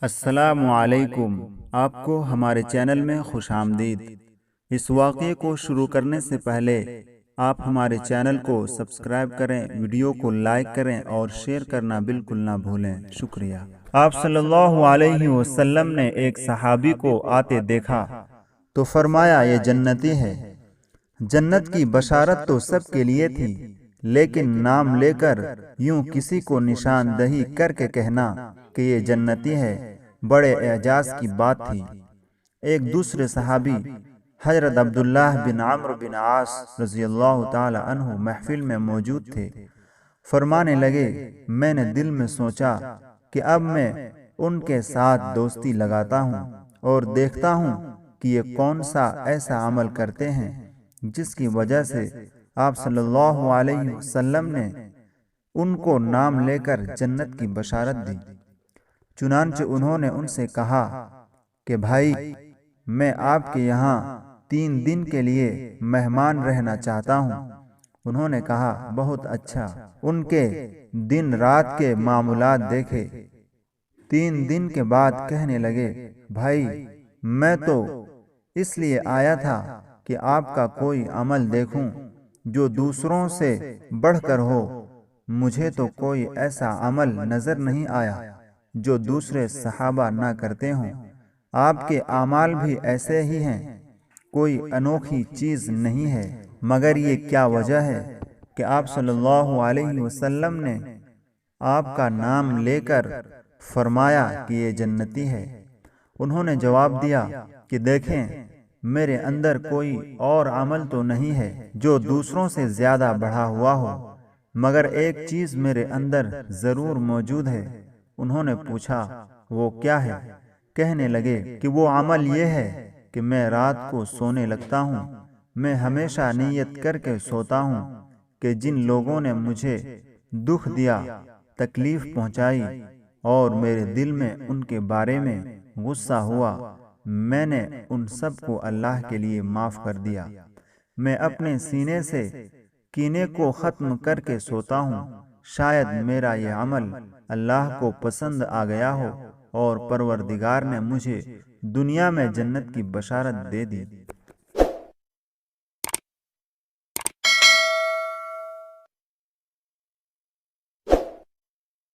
السلام علیکم۔ آپ کو ہمارے چینل میں خوش آمدید۔ اس واقعے کو شروع کرنے سے پہلے آپ ہمارے چینل کو سبسکرائب کریں، ویڈیو کو لائک کریں اور شیئر کرنا بالکل نہ بھولیں۔ شکریہ۔ آپ صلی اللہ علیہ وسلم نے ایک صحابی کو آتے دیکھا تو فرمایا یہ جنتی ہے۔ جنت کی بشارت تو سب کے لیے تھی، لیکن نام لے کر یوں کسی کو نشاندہی کر کے کہنا کہ یہ جنتی ہے، بڑے اعجاز کی بات تھی۔ ایک دوسرے صحابی حضرت عبداللہ بن عمرو بن عاص رضی اللہ تعالی عنہ محفل میں موجود تھے۔ فرمانے لگے، میں نے دل میں سوچا کہ اب میں ان کے ساتھ دوستی لگاتا ہوں اور دیکھتا ہوں کہ یہ کون سا ایسا عمل کرتے ہیں جس کی وجہ سے آپ صلی اللہ علیہ وسلم نے ان کو نام لے کر جنت کی بشارت دی۔ چنانچہ انہوں نے ان سے کہا کہ بھائی، میں آپ کے یہاں 3 دن کے لیے مہمان رہنا چاہتا ہوں۔ انہوں نے کہا بہت اچھا۔ ان کے دن رات کے معاملات دیکھے۔ 3 دن کے بعد کہنے لگے، بھائی میں تو اس لیے آیا تھا کہ آپ کا کوئی عمل دیکھوں جو دوسروں سے بڑھ کر ہو۔ مجھے تو کوئی ایسا عمل نظر نہیں آیا جو دوسرے صحابہ نہ کرتے ہوں۔ آپ کے اعمال بھی ایسے ہی ہیں، کوئی انوکھی چیز نہیں ہے، مگر یہ کیا وجہ ہے کہ آپ صلی اللہ علیہ وسلم نے آپ کا نام لے کر فرمایا کہ یہ جنتی ہے؟ انہوں نے جواب دیا کہ دیکھیں، میرے اندر کوئی اور عمل تو نہیں ہے جو دوسروں سے زیادہ بڑھا ہوا ہو، مگر ایک چیز میرے اندر ضرور موجود ہے۔ انہوں نے پوچھا وہ کیا ہے؟ کہنے لگے کہ وہ عمل یہ ہے کہ میں رات کو سونے لگتا ہوں، میں ہمیشہ نیت کر کے سوتا ہوں کہ جن لوگوں نے مجھے دکھ دیا، تکلیف پہنچائی اور میرے دل میں ان کے بارے میں غصہ ہوا، میں نے ان سب کو اللہ کے لیے معاف کر دیا۔ میں اپنے سینے سے کینے کو ختم کر کے سوتا ہوں، شاید میرا یہ عمل اللہ کو پسند آ گیا ہو اور پروردگار نے مجھے دنیا میں جنت کی بشارت دے دی۔